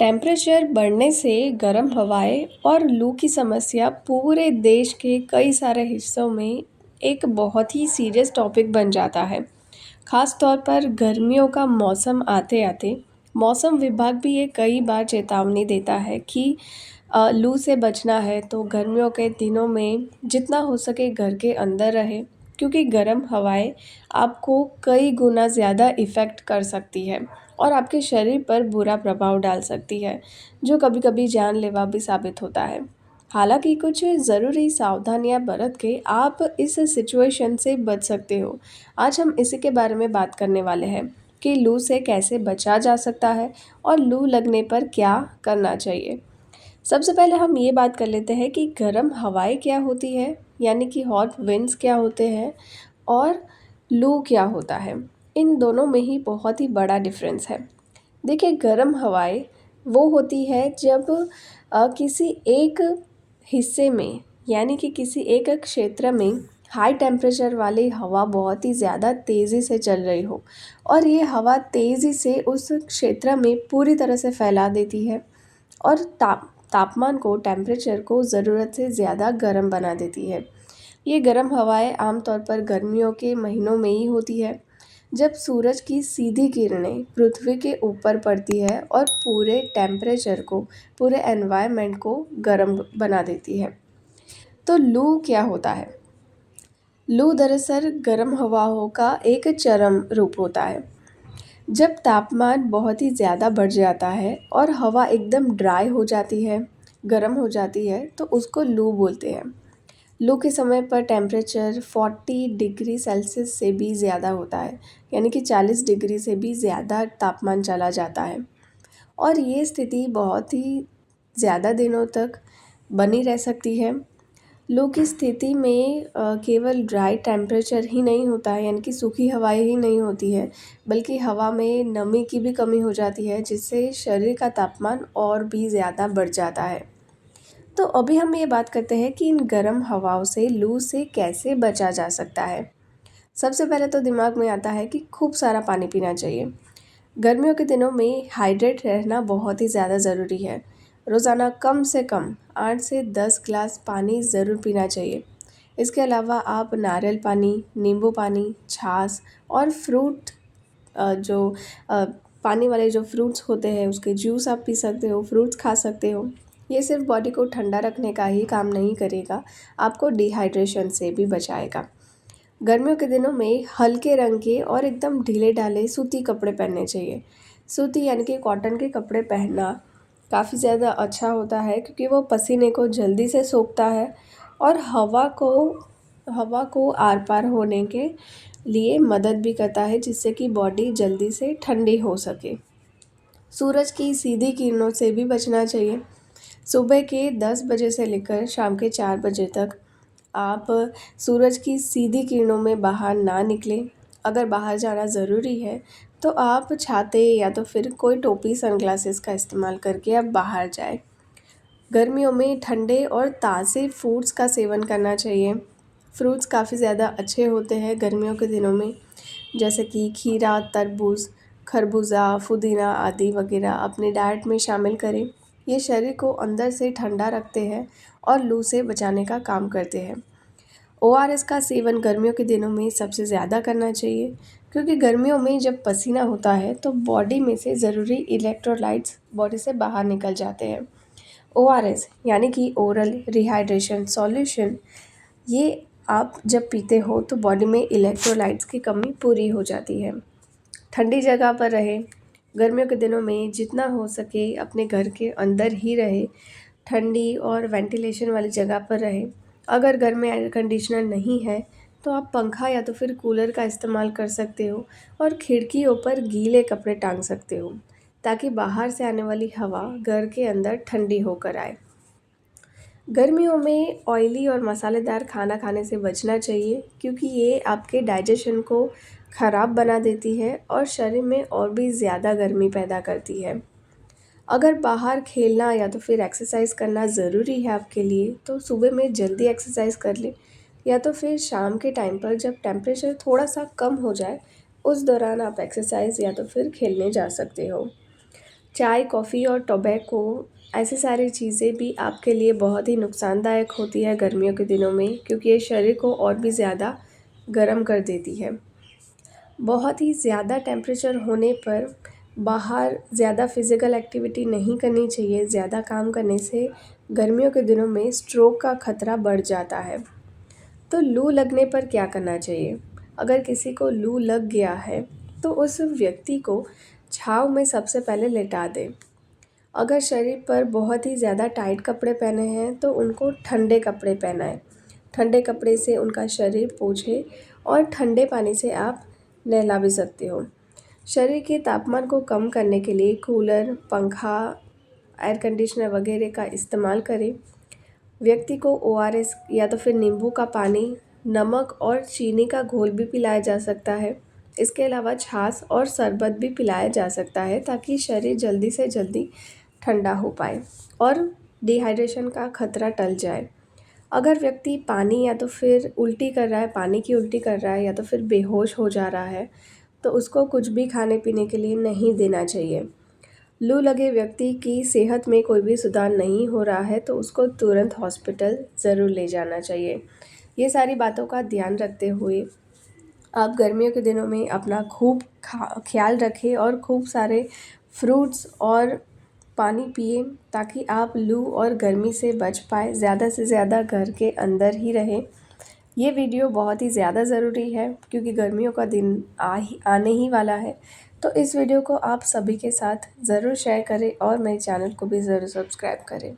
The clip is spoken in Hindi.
टेम्परेचर बढ़ने से गर्म हवाएं और लू की समस्या पूरे देश के कई सारे हिस्सों में एक बहुत ही सीरियस टॉपिक बन जाता है। खास तौर पर गर्मियों का मौसम आते आते मौसम विभाग भी ये कई बार चेतावनी देता है कि लू से बचना है तो गर्मियों के दिनों में जितना हो सके घर के अंदर रहे, क्योंकि गर्म हवाएं आपको कई गुना ज़्यादा इफ़ेक्ट कर सकती है और आपके शरीर पर बुरा प्रभाव डाल सकती है, जो कभी कभी जानलेवा भी साबित होता है। हालांकि कुछ ज़रूरी सावधानियां बरत के आप इस सिचुएशन से बच सकते हो। आज हम इसी के बारे में बात करने वाले हैं कि लू से कैसे बचा जा सकता है और लू लगने पर क्या करना चाहिए। सबसे पहले हम ये बात कर लेते हैं कि गर्म हवाएं क्या होती है, यानी कि हॉट विंड्स क्या होते हैं और लू क्या होता है। इन दोनों में ही बहुत ही बड़ा डिफरेंस है। देखिए, गर्म हवाएं वो होती है जब किसी एक हिस्से में, यानी कि किसी एक क्षेत्र में हाई टेम्परेचर वाली हवा बहुत ही ज़्यादा तेज़ी से चल रही हो और ये हवा तेज़ी से उस क्षेत्र में पूरी तरह से फैला देती है और तापमान को, टेम्परेचर को ज़रूरत से ज़्यादा गर्म बना देती है। ये गर्म हवाएं आमतौर पर गर्मियों के महीनों में ही होती है, जब सूरज की सीधी किरणें पृथ्वी के ऊपर पड़ती है और पूरे टेम्परेचर को, पूरे एनवायरनमेंट को गर्म बना देती है। तो लू क्या होता है? लू दरअसल गर्म हवाओं का एक चरम रूप होता है। जब तापमान बहुत ही ज़्यादा बढ़ जाता है और हवा एकदम ड्राई हो जाती है, गर्म हो जाती है, तो उसको लू बोलते हैं। लू के समय पर टेम्परेचर 40 डिग्री सेल्सियस से भी ज़्यादा होता है, यानी कि 40 डिग्री से भी ज़्यादा तापमान चला जाता है और ये स्थिति बहुत ही ज़्यादा दिनों तक बनी रह सकती है। लू की स्थिति में केवल ड्राई टेम्परेचर ही नहीं होता है, यानी कि सूखी हवाएं ही नहीं होती है, बल्कि हवा में नमी की भी कमी हो जाती है, जिससे शरीर का तापमान और भी ज़्यादा बढ़ जाता है। तो अभी हम ये बात करते हैं कि इन गर्म हवाओं से, लू से कैसे बचा जा सकता है। सबसे पहले तो दिमाग में आता है कि खूब सारा पानी पीना चाहिए। गर्मियों के दिनों में हाइड्रेट रहना बहुत ही ज़्यादा ज़रूरी है। रोज़ाना कम से कम 8 से 10 ग्लास पानी ज़रूर पीना चाहिए। इसके अलावा आप नारियल पानी, नींबू पानी, छाछ और फ्रूट जो पानी वाले जो फ्रूट्स होते हैं उसके जूस आप पी सकते हो, फ्रूट्स खा सकते हो। ये सिर्फ बॉडी को ठंडा रखने का ही काम नहीं करेगा, आपको डिहाइड्रेशन से भी बचाएगा। गर्मियों के दिनों में हल्के रंग के और एकदम ढीले ढाले सूती कपड़े पहनने चाहिए। सूती यानी कि कॉटन के कपड़े पहनना काफ़ी ज़्यादा अच्छा होता है, क्योंकि वो पसीने को जल्दी से सोखता है और हवा को आर पार होने के लिए मदद भी करता है, जिससे कि बॉडी जल्दी से ठंडी हो सके। सूरज की सीधी किरणों से भी बचना चाहिए। सुबह के 10 बजे से लेकर शाम के 4 बजे तक आप सूरज की सीधी किरणों में बाहर ना निकलें। अगर बाहर जाना ज़रूरी है तो आप छाते या तो फिर कोई टोपी, सनग्लासेस का इस्तेमाल करके आप बाहर जाएं। गर्मियों में ठंडे और ताज़े फ्रूट्स का सेवन करना चाहिए। फ्रूट्स काफ़ी ज़्यादा अच्छे होते हैं गर्मियों के दिनों में, जैसे कि खीरा, तरबूज, खरबूजा, पुदीना आदि वगैरह अपने डाइट में शामिल करें। ये शरीर को अंदर से ठंडा रखते हैं और लू से बचाने का काम करते हैं। ओआरएस का सेवन गर्मियों के दिनों में सबसे ज़्यादा करना चाहिए, क्योंकि गर्मियों में जब पसीना होता है तो बॉडी में से ज़रूरी इलेक्ट्रोलाइट्स बॉडी से बाहर निकल जाते हैं। ओआरएस यानी कि ओरल रिहाइड्रेशन सॉल्यूशन, ये आप जब पीते हो तो बॉडी में इलेक्ट्रोलाइट्स की कमी पूरी हो जाती है। ठंडी जगह पर रहे। गर्मियों के दिनों में जितना हो सके अपने घर के अंदर ही रहे, ठंडी और वेंटिलेशन वाली जगह पर रहे। अगर घर में एयर कंडीशनर नहीं है तो आप पंखा या तो फिर कूलर का इस्तेमाल कर सकते हो और खिड़कियों पर गीले कपड़े टांग सकते हो, ताकि बाहर से आने वाली हवा घर के अंदर ठंडी होकर आए। गर्मियों में ऑयली और मसालेदार खाना खाने से बचना चाहिए, क्योंकि ये आपके डाइजेशन को ख़राब बना देती है और शरीर में और भी ज़्यादा गर्मी पैदा करती है। अगर बाहर खेलना या तो फिर एक्सरसाइज करना ज़रूरी है आपके लिए, तो सुबह में जल्दी एक्सरसाइज कर लें या तो फिर शाम के टाइम पर जब टेम्परेचर थोड़ा सा कम हो जाए, उस दौरान आप एक्सरसाइज या तो फिर खेलने जा सकते हो। चाय, कॉफ़ी और टोबैको ऐसी सारी चीज़ें भी आपके लिए बहुत ही नुकसानदायक होती है गर्मियों के दिनों में, क्योंकि ये शरीर को और भी ज़्यादा गर्म कर देती है। बहुत ही ज़्यादा टेम्परेचर होने पर बाहर ज़्यादा फिज़िकल एक्टिविटी नहीं करनी चाहिए। ज़्यादा काम करने से गर्मियों के दिनों में स्ट्रोक का खतरा बढ़ जाता है। तो लू लगने पर क्या करना चाहिए? अगर किसी को लू लग गया है तो उस व्यक्ति को छाँव में सबसे पहले लेटा दें। अगर शरीर पर बहुत ही ज़्यादा टाइट कपड़े पहने हैं तो उनको ठंडे कपड़े पहनाएं। ठंडे कपड़े से उनका शरीर पोंछें और ठंडे पानी से आप नहला भी सकते हो। शरीर के तापमान को कम करने के लिए कूलर, पंखा, एयर कंडीशनर वगैरह का इस्तेमाल करें। व्यक्ति को ओआरएस या तो फिर नींबू का पानी, नमक और चीनी का घोल भी पिलाया जा सकता है। इसके अलावा छाछ और शरबत भी पिलाया जा सकता है ताकि शरीर जल्दी से जल्दी ठंडा हो पाए और डिहाइड्रेशन का खतरा टल जाए। अगर व्यक्ति पानी या तो फिर उल्टी कर रहा है, पानी की उल्टी कर रहा है या तो फिर बेहोश हो जा रहा है, तो उसको कुछ भी खाने पीने के लिए नहीं देना चाहिए। लू लगे व्यक्ति की सेहत में कोई भी सुधार नहीं हो रहा है तो उसको तुरंत हॉस्पिटल ज़रूर ले जाना चाहिए। ये सारी बातों का ध्यान रखते हुए आप गर्मियों के दिनों में अपना खूब ख्याल रखें और खूब सारे फ्रूट्स और पानी पिए ताकि आप लू और गर्मी से बच पाए। ज़्यादा से ज़्यादा घर के अंदर ही रहें। ये वीडियो बहुत ही ज़्यादा ज़रूरी है क्योंकि गर्मियों का दिन आने ही वाला है। तो इस वीडियो को आप सभी के साथ ज़रूर शेयर करें और मेरे चैनल को भी ज़रूर सब्सक्राइब करें।